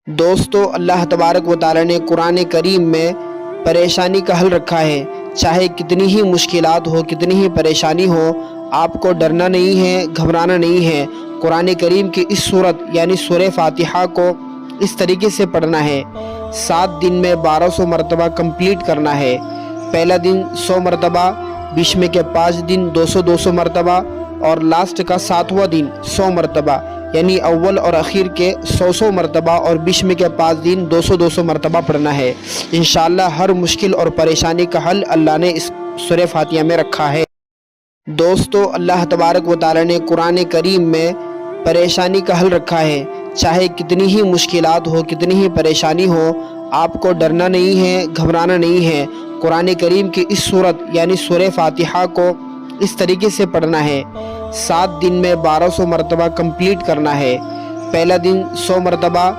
دوستو اللہ تبارک و تعالی نے قرآن کریم میں پریشانی کا حل رکھا ہے۔ چاہے کتنی ہی مشکلات ہو، کتنی ہی پریشانی ہو، آپ کو ڈرنا نہیں ہے، گھبرانا نہیں ہے۔ قرآن کریم کی اس سورت یعنی سورہ فاتحہ کو اس طریقے سے پڑھنا ہے۔ 7 دن میں 1200 مرتبہ کمپلیٹ کرنا ہے۔ پہلا دن 100 مرتبہ، بیچ میں کے 5 دن 200 مرتبہ اور لاسٹ کا 7واں دن 100 مرتبہ، یعنی اول اور اخیر کے 100 مرتبہ اور بیچ میں کے 5 دن 200 مرتبہ پڑھنا ہے۔ انشاءاللہ ہر مشکل اور پریشانی کا حل اللہ نے اس سورہ فاتحہ میں رکھا ہے۔ دوستو اللہ تبارک و تعالی نے قرآن کریم میں پریشانی کا حل رکھا ہے۔ چاہے کتنی ہی مشکلات ہو، کتنی ہی پریشانی ہو، آپ کو ڈرنا نہیں ہے، گھبرانا نہیں ہے۔ قرآن کریم کی اس سورت یعنی سورہ فاتحہ کو اس طریقے سے پڑھنا ہے۔ 7 دن میں 1200 مرتبہ کمپلیٹ کرنا ہے۔ پہلا دن 100 مرتبہ،